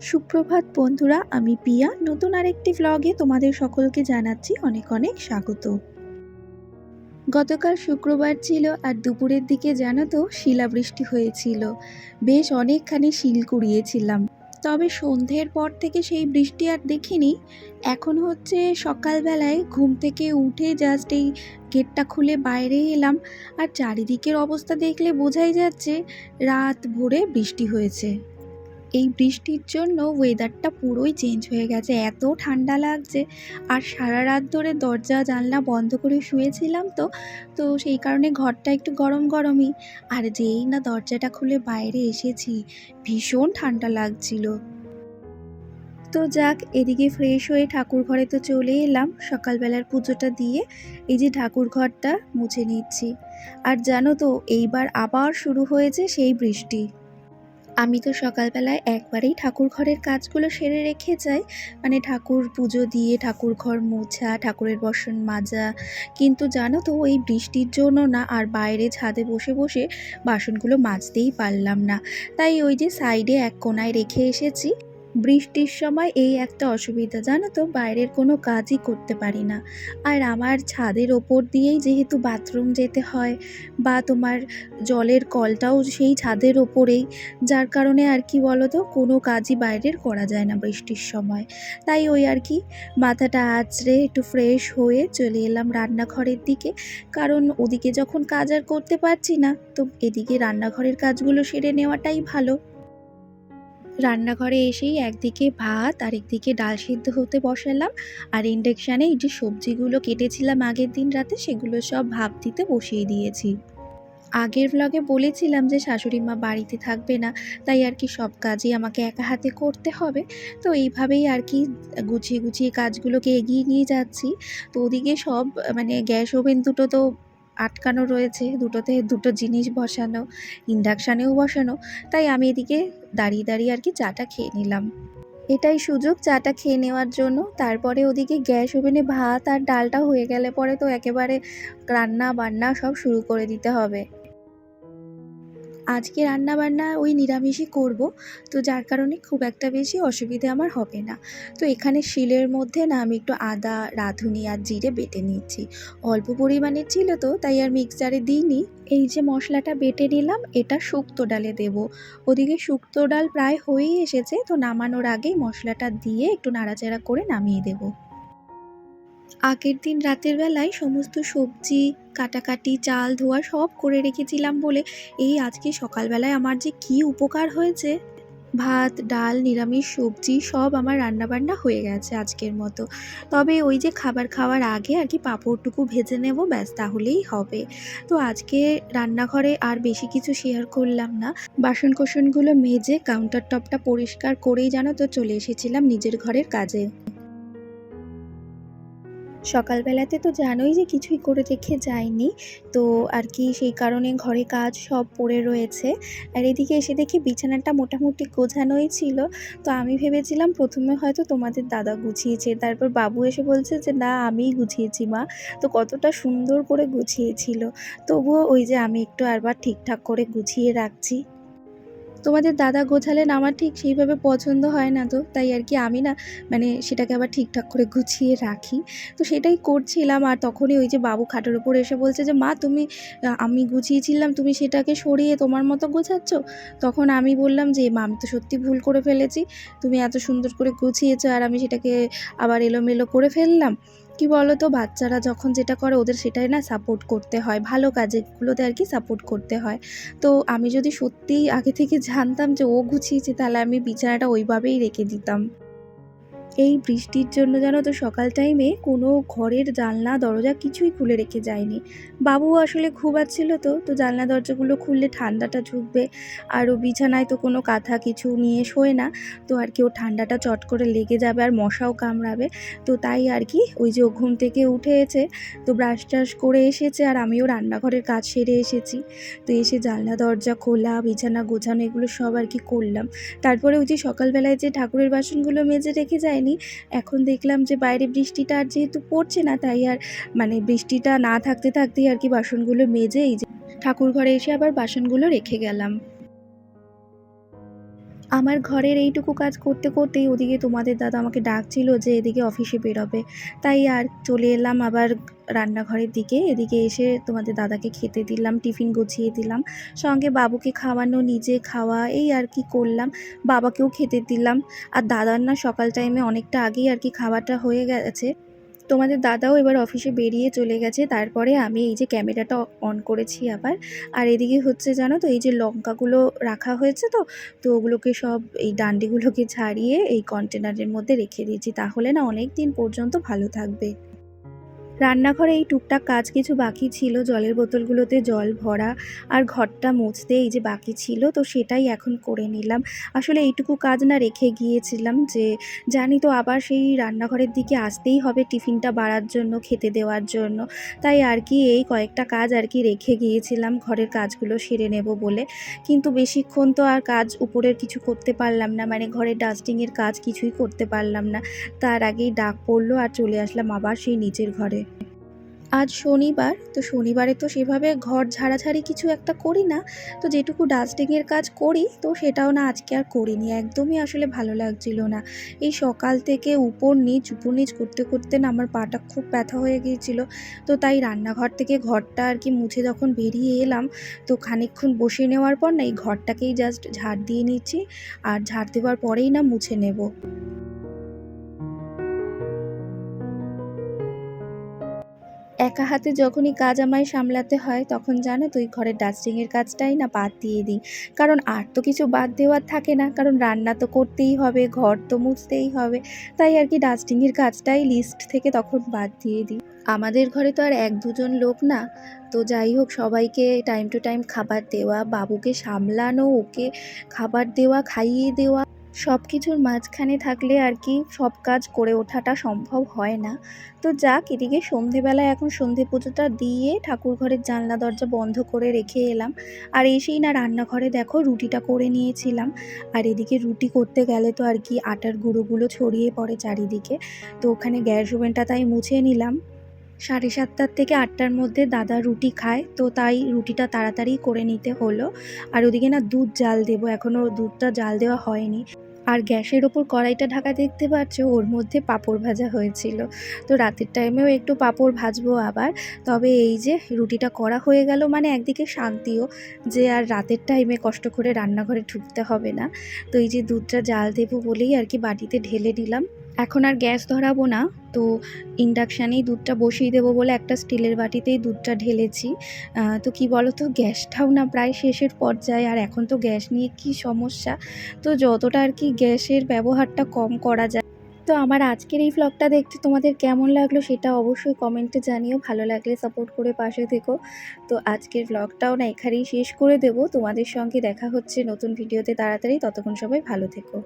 সুপ্রভাত বন্ধুরা, আমি পিয়া নতুন আরেকটি ভ্লগে তোমাদের সকলকে জানাচ্ছি অনেক অনেক স্বাগত। গতকাল শুক্রবার ছিল আর দুপুরের দিকে জানো তো শিলাবৃষ্টি হয়েছিল, বেশ অনেকখানি শিল কুড়িয়েছিলাম। তবে সন্ধ্যের পর থেকে সেই বৃষ্টি আর দেখিনি। এখন হচ্ছে সকালবেলায় ঘুম থেকে উঠে জাস্ট এই গেটটা খুলে বাইরে এলাম, আর চারিদিকের অবস্থা দেখলে বোঝাই যাচ্ছে রাত ভোরে বৃষ্টি হয়েছে। এই বৃষ্টির জন্য ওয়েদারটা পুরোই চেঞ্জ হয়ে গেছে, এত ঠান্ডা লাগছে। আর সারা রাত ধরে দরজা জানলা বন্ধ করে শুয়েছিলাম, তো সেই কারণে ঘরটা একটু গরম গরমই। আর যেই না দরজাটা খুলে বাইরে এসেছি, ভীষণ ঠান্ডা লাগছিল। তো যাক, এদিকে ফ্রেশ হয়ে ঠাকুর ঘরে তো চলে এলাম, সকালবেলার পুজোটা দিয়ে এই যে ঠাকুর ঘরটা মুছে নিচ্ছি। আর জানো তো এইবার আবার শুরু হয়েছে সেই বৃষ্টি। আমি তো সকালবেলায় একবারেই ঠাকুর ঘরের কাজগুলো সেরে রেখে যাই, মানে ঠাকুর পুজো দিয়ে ঠাকুর ঘর মোছা, ঠাকুরের বাসন মাজা। কিন্তু জানো তো ওই বৃষ্টির জন্য না আর বাইরে ছাদে বসে বসে বাসনগুলো মাজতেই পারলাম না। তাই ওই যে সাইডে এক কোণায় রেখে এসেছি। বৃষ্টির সময় এই একটা অসুবিধা, জানো তো বাইরের কোনো কাজই করতে পারি না। আর আমার ছাদের ওপর দিয়েই যেহেতু বাথরুম যেতে হয়, বা তোমার জলের কলটাও সেই ছাদের ওপরেই, যার কারণে আর কি বলো তো কোনো কাজই বাইরের করা যায় না বৃষ্টির সময়। তাই ওই আর কি মাথাটা আঁচড়ে একটু ফ্রেশ হয়ে চলে এলাম রান্নাঘরের দিকে, কারণ ওদিকে যখন কাজ আর করতে পারছি না, তো এদিকে রান্নাঘরের কাজগুলো সেরে নেওয়াটাই ভালো। রান্নাঘরে এসেই একদিকে ভাত আর একদিকে ডাল সিদ্ধ হতে বসালাম, আর ইন্ডাকশানে এই যে সবজিগুলো কেটেছিলাম আগের দিন রাতে, সেগুলো সব ভাপ দিতে বসিয়ে দিয়েছি। আগের ভ্লগে বলেছিলাম যে শাশুড়ি মা বাড়িতে থাকবে না, তাই আর কি সব কাজই আমাকে একা হাতে করতে হবে। তো এইভাবেই আর কি গুছিয়ে গুছিয়ে কাজগুলোকে এগিয়ে নিয়ে যাচ্ছি। তো ওদিকে সব মানে গ্যাস ওভেন দুটো তো আটকানো রয়েছে, দুটোতে দুটো জিনিস বসানো, ইন্ডাকশানেও বসানো। তাই আমি এদিকে দাঁড়িয়ে দাঁড়িয়ে আর কি চাটা খেয়ে নিলাম। এটাই সুযোগ চাটা খেয়ে নেওয়ার জন্য। তারপরে ওদিকে গ্যাস ওভেনে ভাত আর ডালটা হয়ে গেলে পরে তো একেবারে রান্না বান্না সব শুরু করে দিতে হবে। আজকে রান্নাবান্না ওই নিরামিষই করব, তো যার কারণে খুব একটা বেশি অসুবিধে আমার হবে না। তো এখানে শিলের মধ্যে না আমি একটু আদা, রাঁধুনি আর জিরে বেটে নিচ্ছি। অল্প পরিমাণের ছিল তো তাই আর মিক্সচারে দিইনি। এই যে মশলাটা বেটে নিলাম, এটা শুক্তো ডালে দেব। ওদিকে শুক্তো ডাল প্রায় হয়েই এসেছে, তো নামানোর আগেই মশলাটা দিয়ে একটু নাড়াচাড়া করে নামিয়ে দেব। আগের দিন রাতের বেলায় সমস্ত সবজি কাটাকাটি, চাল ধোয়া সব করে রেখেছিলাম বলে এই আজকে সকালবেলায় আমার যে কী উপকার হয়েছে। ভাত, ডাল, নিরামিষ সবজি সব আমার রান্নাবান্না হয়ে গেছে আজকের মতো। তবে ওই যে খাবার খাওয়ার আগে আর কি পাঁপড়টুকু ভেজে নেব, ব্যাস তাহলেই হবে। তো আজকে রান্নাঘরে আর বেশি কিছু শেয়ার করলাম না। বাসন কোসনগুলো মেজে কাউন্টার টপটা পরিষ্কার করেই জানো তো চলে এসেছিলাম নিজের ঘরের কাজে। সকালবেলাতে তো জানোই যে কিছুই করে রেখে যাইনি, তো আর কি সেই কারণে ঘরে কাজ সব পড়ে রয়েছে। আর এদিকে এসে দেখি বিছানাটা মোটামুটি গোছানোই ছিল। তো আমি ভেবেছিলাম প্রথমে হয়তো তোমাদের দাদা গুছিয়েছে, তারপর বাবু এসে বলছে যে না আমিই গুছিয়েছি মা। তো কতটা সুন্দর করে গুছিয়েছিল। তবুও ওই যে আমি একটু আবার ঠিকঠাক করে গুছিয়ে রাখছি। তোমাদের দাদা গোছালেন, আমার ঠিক সেইভাবে পছন্দ হয় না, তো তাই আর কি আমি না মানে সেটাকে আবার ঠিকঠাক করে গুছিয়ে রাখি। তো সেটাই করছিলাম, আর তখনই ওই যে বাবু খাটের উপর এসে বলছে যে মা তুমি আমি গুছিয়েছিলাম তুমি সেটাকে সরিয়ে তোমার মতো গোছাচ্ছ। তখন আমি বললাম যে মা আমি তো সত্যি ভুল করে ফেলেছি, তুমি এত সুন্দর করে গুছিয়েছো আর আমি সেটাকে আবার এলোমেলো করে ফেললাম। কি বলো তো, বাচ্চারা যখন যেটা করে ওদের সেটাই না সাপোর্ট করতে হয়, ভালো কাজেগুলোতে আর কি সাপোর্ট করতে হয়। তো আমি যদি সত্যিই আগে থেকে জানতাম যে ও গুছিয়েছে, তাহলে আমি বিছানাটা ওইভাবেই রেখে দিতাম। এই বৃষ্টির জন্য জানো তো সকাল টাইমে কোনো ঘরের জানলা দরজা কিছুই খুলে রেখে যায়নি। বাবুও আসলে ঘুমাচ্ছিল, তো জানলা দরজাগুলো খুললে ঠান্ডাটা ঢুকবে, আর ও বিছানায় তো কোনো কাঁথা কিছু নিয়ে শোয় না। তো আর কি ও ঠান্ডাটা চট করে লেগে যাবে আর মশাও কামড়াবে। তো তাই আর কি ওই যে ও ঘুম থেকে উঠেছে, তো ব্রাশ ট্রাশ করে এসেছে, আর আমিও রান্নাঘরের কাজ সেরে এসেছি। তো এসে জানলা দরজা খোলা, বিছানা গোছানো এগুলো সব আর কি করলাম। তারপরে ওই যে সকালবেলায় যে ঠাকুরের বাসনগুলো মেজে রেখে যায়নি, এখন দেখলাম যে বাইরে বৃষ্টিটা আর যেহেতু পড়ছে না, তাই আর মানে বৃষ্টিটা না থাকতে থাকতেই আর কি বাসনগুলো মেজে এই যে ঠাকুর ঘরে এসে আবার বাসনগুলো রেখে গেলাম। আমার ঘরের এইটুকু কাজ করতে করতেই ওদিকে তোমাদের দাদা আমাকে ডাকছিল যে এদিকে অফিসে বেরোবে, তাই আর চলে এলাম আবার রান্নাঘরের দিকে। এদিকে এসে তোমাদের দাদাকে খেতে দিলাম, টিফিন গুছিয়ে দিলাম, সঙ্গে বাবুকে খাওয়ানো, নিজে খাওয়া, এই আর কি করলাম। বাবাকেও খেতে দিলাম। আর দাদার না সকাল টাইমে অনেকটা আগেই আর কি খাওয়াটা হয়ে গেছে। তোমাদের দাদাও এবার অফিসে বেরিয়ে চলে গেছে। তারপরে আমি এই যে ক্যামেরাটা অন করেছি আবার। আর এদিকে হচ্ছে জানো তো, এই যে লঙ্কাগুলো রাখা হয়েছে, তো ওগুলোকে সব এই ডান্ডিগুলোকে ছাড়িয়ে এই কন্টেনারের মধ্যে রেখে দিয়েছি, তাহলে না অনেক দিন পর্যন্ত ভালো থাকবে। রান্নাঘরে এই টুকটাক কাজ কিছু বাকি ছিল, জলের বোতলগুলোতে জল ভরা আর ঘরটা মুছতে এই যে বাকি ছিল, তো সেটাই এখন করে নিলাম। আসলে এইটুকু কাজ না রেখে গিয়েছিলাম, যে জানি তো আবার সেই রান্নাঘরের দিকে আসতেই হবে টিফিনটা বাড়ার জন্য, খেতে দেওয়ার জন্য। তাই আর কি এই কয়েকটা কাজ আর কি রেখে গিয়েছিলাম ঘরের কাজগুলো সেরে নেব বলে। কিন্তু বেশিক্ষণ তো আর কাজ উপরের কিছু করতে পারলাম না, মানে ঘরের ডাস্টিংয়ের কাজ কিছুই করতে পারলাম না। তার আগেই ডাক পড়লো আর চলে আসলাম আবার সেই নিচের ঘরে। আজ শনিবার, তো শনিবারে তো সেভাবে ঘর ঝাড়াঝাড়ি কিছু একটা করি না, তো যেটুকু ডাস্টিংয়ের কাজ করি তো সেটাও না আজকে আর করিনি, একদমই আসলে ভালো লাগছিল না। এই সকাল থেকে উপর নিচ করতে করতে না আমার পাটা খুব ব্যথা হয়ে গিয়েছিল। তো তাই রান্নাঘর থেকে ঘরটা আর কি মুছে যখন বেরিয়ে এলাম, তো খানিকক্ষণ বসে নেওয়ার পর না এই ঘরটাকেই জাস্ট ঝাড় দিয়ে নিচ্ছি, আর ঝাড় দেওয়ার পরেই না মুছে নেব। একা হাতে যখনই কাজ আমায় সামলাতে হয়, তখন জানো তো, ওই ঘরের ডাস্টিংয়ের কাজটাই না বাদ দিয়ে দিই। কারণ আর তো কিছু বাদ দেওয়ার থাকে না, কারণ রান্না তো করতেই হবে, ঘর তো মুছতেই হবে। তাই আর কি ডাস্টিংয়ের কাজটাই লিস্ট থেকে তখন বাদ দিয়ে দিই। আমাদের ঘরে তো আর এক দুজন লোক না, তো যাই হোক, সবাইকে টাইম টু টাইম খাবার দেওয়া, বাবুকে সামলানো, ওকে খাবার দেওয়া, খাইয়ে দেওয়া, সব কিছুর মাঝখানে থাকলে আর কি সব কাজ করে ওঠাটা সম্ভব হয় না। তো যাক, এদিকে সন্ধেবেলায় এখন সন্ধে পুজোটা দিয়ে ঠাকুর ঘরের জানলা দরজা বন্ধ করে রেখে এলাম। আর এসেই না রান্নাঘরে দেখো রুটিটা করে নিয়েছিলাম। আর এদিকে রুটি করতে গেলে তো আর কি আটার গুঁড়োগুলো ছড়িয়ে পড়ে চারিদিকে, তো ওখানে গ্যাস ওভেনটা তাই মুছে নিলাম। 7:30 থেকে 8টার মধ্যে দাদা রুটি খায়, তো তাই রুটিটা তাড়াতাড়ি করে নিতে হলো। আর ওদিকে না দুধ জাল দেবো, এখনও দুধটা জাল দেওয়া হয়নি। আর গ্যাসের ওপর কড়াইটা ঢাকা দেখতে পাচ্ছ, ওর মধ্যে পাঁপড় ভাজা হয়েছিল। তো রাতের টাইমেও একটু পাঁপড় ভাজবো আবার। তবে এই যে রুটিটা করা হয়ে গেল, মানে একদিকে শান্তিও, যে আর রাতের টাইমে কষ্ট করে রান্নাঘরে ঢুকতে হবে না। তো এই যে দুধটা জাল দেবো বলেই আর কি বাটিতে ঢেলে নিলাম। এখন আর গ্যাস ধরাবো না, তো ইন্ডাকশানেই দুধটা বসিয়ে দেবো বলে একটা স্টিলের বাটিতেই দুধটা ঢেলেছি। তো কি বলো তো, গ্যাসটাও না প্রায় শেষের পর্যায়ে, আর এখন তো গ্যাস নিয়ে কি সমস্যা। তো যতটা আর কি গ্যাসের ব্যবহারটা কম করা যায়। তো আমার আজকের এই ভ্লগটা দেখতে তোমাদের কেমন লাগলো সেটা অবশ্যই কমেন্টে জানিও, ভালো লাগলে সাপোর্ট করে পাশে থেকো। তো আজকের ভ্লগটাও না এখানেই শেষ করে দেবো। তোমাদের সঙ্গে দেখা হচ্ছে নতুন ভিডিওতে তাড়াতাড়ি, ততক্ষণ সবাই ভালো থেকো।